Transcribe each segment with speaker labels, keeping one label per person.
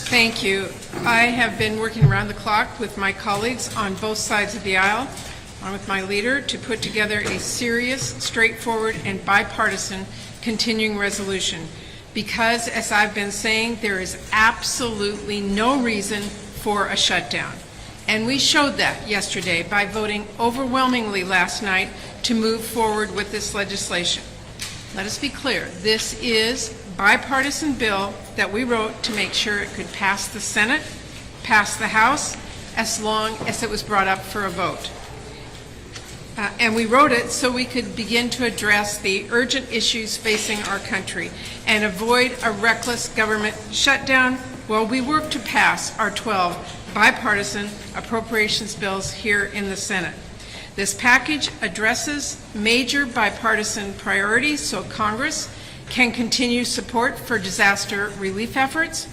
Speaker 1: Thank you. I have been working around the clock with my colleagues on both sides of the aisle, along with my leader, to put together a serious, straightforward, and bipartisan continuing resolution. Because, as I've been saying, there is absolutely no reason for a shutdown. And we showed that yesterday by voting overwhelmingly last night to move forward with this legislation. Let us be clear, this is a bipartisan bill that we wrote to make sure it could pass the Senate, pass the House, as long as it was brought up for a vote. And we wrote it so we could begin to address the urgent issues facing our country and avoid a reckless government shutdown while we work to pass our 12 bipartisan appropriations bills here in the Senate. This package addresses major bipartisan priorities so Congress can continue support for disaster relief efforts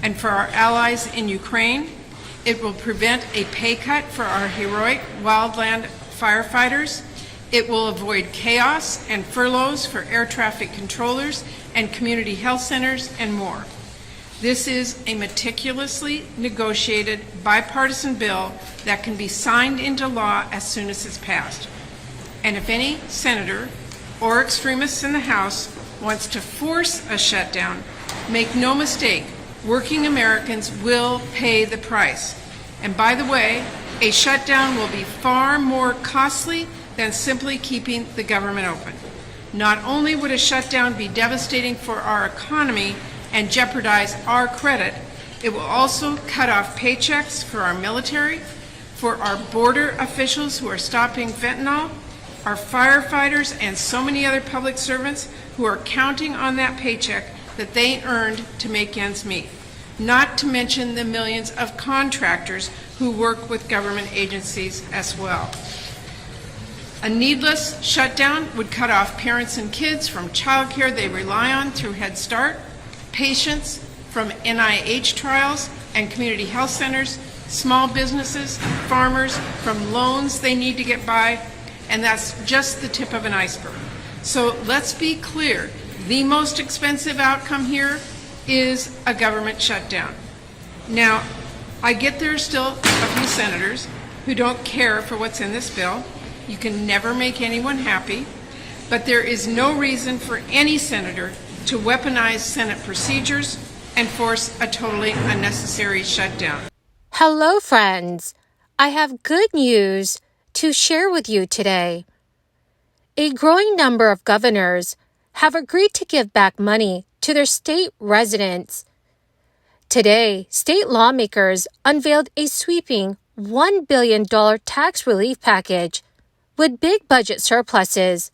Speaker 1: and for our allies in Ukraine. It will prevent a pay cut for our heroic wildland firefighters. It will avoid chaos and furloughs for air traffic controllers and community health centers and more. This is a meticulously negotiated bipartisan bill that can be signed into law as soon as it's passed. And if any senator or extremists in the House wants to force a shutdown, make no mistake, working Americans will pay the price. And by the way, a shutdown will be far more costly than simply keeping the government open. Not only would a shutdown be devastating for our economy and jeopardize our credit, it will also cut off paychecks for our military, for our border officials who are stopping fentanyl, our firefighters, and so many other public servants who are counting on that paycheck that they earned to make ends meet. Not to mention the millions of contractors who work with government agencies as well. A needless shutdown would cut off parents and kids from childcare they rely on through Head Start, patients from NIH trials and community health centers, small businesses, farmers from loans they need to get by, and that's just the tip of an iceberg. So let's be clear, the most expensive outcome here is a government shutdown. Now, I get there are still a few senators who don't care for what's in this bill. You can never make anyone happy, but there is no reason for any senator to weaponize Senate procedures and force a totally unnecessary shutdown.
Speaker 2: Hello, friends. I have good news to share with you today. A growing number of governors have agreed to give back money to their state residents. Today, state lawmakers unveiled a sweeping $1 billion tax relief package with big budget surpluses.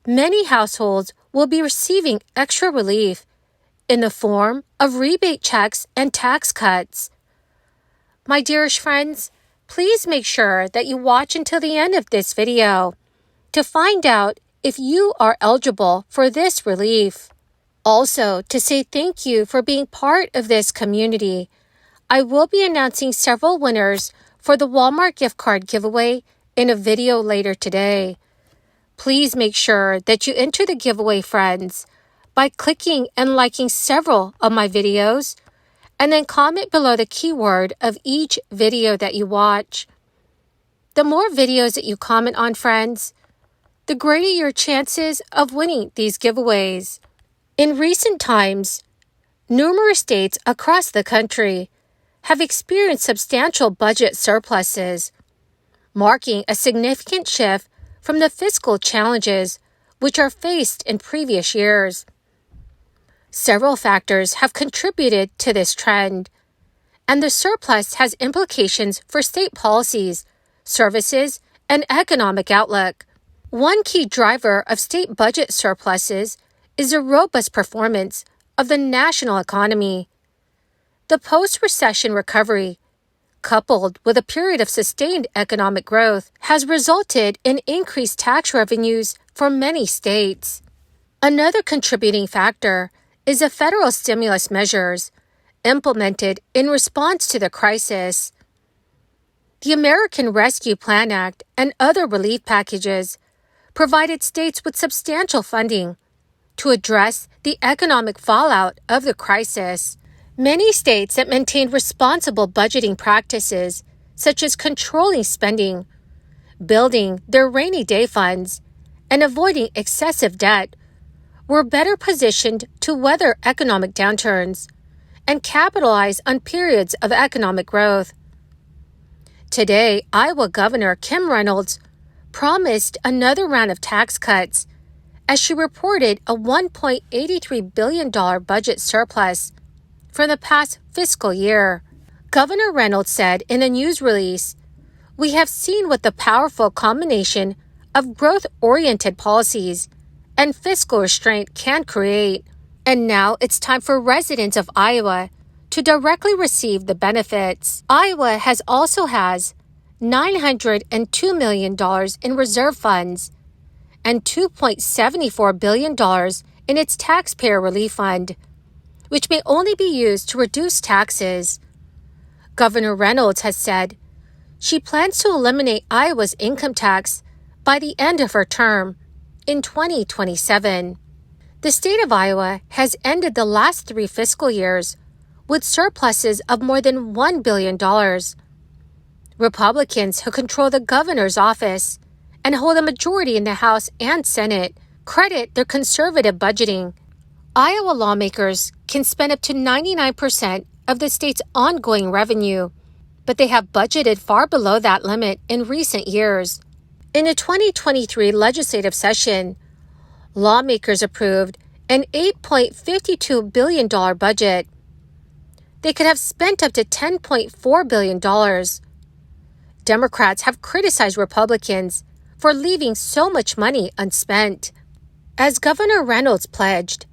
Speaker 2: Many households will be receiving extra relief in the form of rebate checks and tax cuts. My dearest friends, please make sure that you watch until the end of this video to find out if you are eligible for this relief. Also, to say thank you for being part of this community, I will be announcing several winners for the Walmart gift card giveaway in a video later today. Please make sure that you enter the giveaway, friends, by clicking and liking several of my videos, and then comment below the keyword of each video that you watch. The more videos that you comment on, friends, the greater your chances of winning these giveaways. In recent times, numerous states across the country have experienced substantial budget surpluses, marking a significant shift from the fiscal challenges which are faced in previous years. Several factors have contributed to this trend, and the surplus has implications for state policies, services, and economic outlook. One key driver of state budget surpluses is the robust performance of the national economy. The post-recession recovery, coupled with a period of sustained economic growth, has resulted in increased tax revenues for many states. Another contributing factor is the federal stimulus measures implemented in response to the crisis. The American Rescue Plan Act and other relief packages provided states with substantial funding to address the economic fallout of the crisis. Many states that maintain responsible budgeting practices, such as controlling spending, building their rainy day funds, and avoiding excessive debt, were better positioned to weather economic downturns and capitalize on periods of economic growth. Today, Iowa Governor Kim Reynolds promised another round of tax cuts as she reported a $1.83 billion budget surplus from the past fiscal year. Governor Reynolds said in a news release, "We have seen what the powerful combination of growth-oriented policies and fiscal restraint can create, and now it's time for residents of Iowa to directly receive the benefits." Iowa also has $902 million in reserve funds and $2.74 billion in its taxpayer relief fund, which may only be used to reduce taxes. Governor Reynolds has said she plans to eliminate Iowa's income tax by the end of her term in 2027. The state of Iowa has ended the last 3 fiscal years with surpluses of more than $1 billion. Republicans who control the governor's office and hold a majority in the House and Senate credit their conservative budgeting. Iowa lawmakers can spend up to 99% of the state's ongoing revenue, but they have budgeted far below that limit in recent years. In the 2023 legislative session, lawmakers approved an $8.52 billion budget. They could have spent up to $10.4 billion. Democrats have criticized Republicans for leaving so much money unspent. As Governor Reynolds pledged,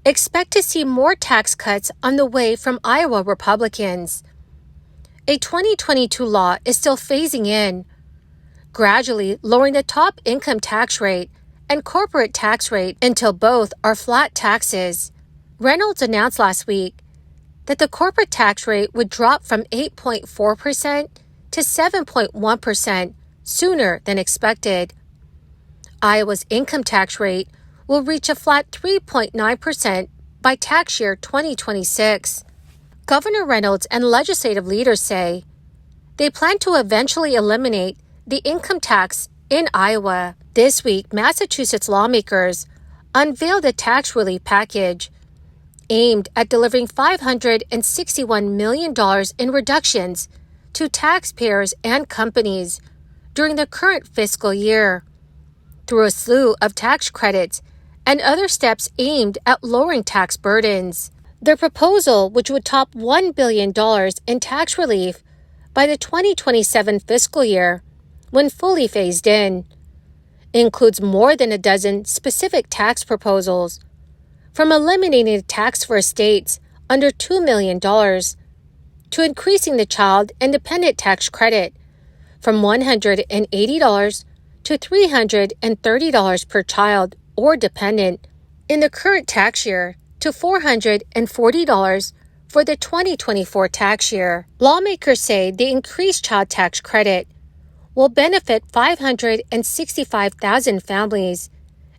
Speaker 2: expect to see more tax cuts on the way from Iowa Republicans. A 2022 law is still phasing in, gradually lowering the top income tax rate and corporate tax rate until both are flat taxes. Reynolds announced last week that the corporate tax rate would drop from 8.4% to 7.1% sooner than expected. Iowa's income tax rate will reach a flat 3.9% by tax year 2026. Governor Reynolds and legislative leaders say they plan to eventually eliminate the income tax in Iowa. This week, Massachusetts lawmakers unveiled a tax relief package aimed at delivering $561 million in reductions to taxpayers and companies during the current fiscal year, through a slew of tax credits and other steps aimed at lowering tax burdens. Their proposal, which would top $1 billion in tax relief by the 2027 fiscal year when fully phased in, includes more than a dozen specific tax proposals, from eliminating a tax for estates under $2 million to increasing the child and dependent tax credit from $180 to $330 per child or dependent in the current tax year to $440 for the 2024 tax year. Lawmakers say the increased child tax credit will benefit 565,000 families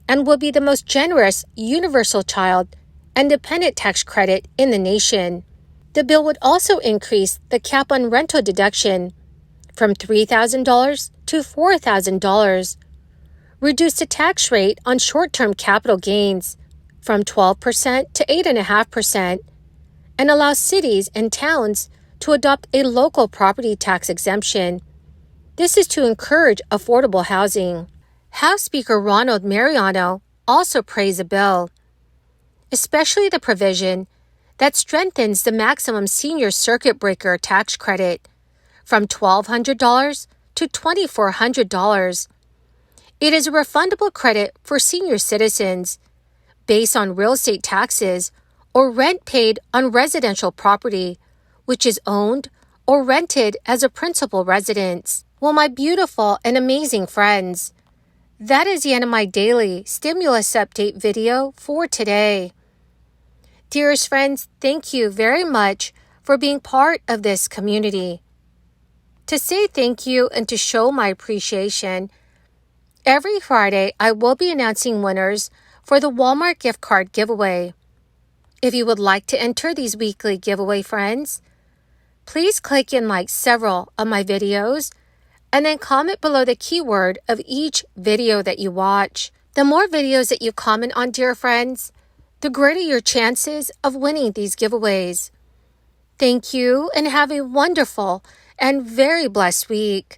Speaker 2: and will be the most generous universal child and dependent tax credit in the nation. The bill would also increase the cap on rental deduction from $3,000 to $4,000, reduce the tax rate on short-term capital gains from 12% to 8.5%, and allow cities and towns to adopt a local property tax exemption. This is to encourage affordable housing. House Speaker Ronald Mariano also praised the bill, especially the provision that strengthens the maximum senior circuit breaker tax credit from $1,200 to $2,400. It is a refundable credit for senior citizens based on real estate taxes or rent paid on residential property, which is owned or rented as a principal residence. Well, my beautiful and amazing friends, that is the end of my daily stimulus update video for today. Dearest friends, thank you very much for being part of this community. To say thank you and to show my appreciation, every Friday I will be announcing winners for the Walmart gift card giveaway. If you would like to enter these weekly giveaway friends, please click and like several of my videos and then comment below the keyword of each video that you watch. The more videos that you comment on, dear friends, the greater your chances of winning these giveaways. Thank you and have a wonderful and very blessed week.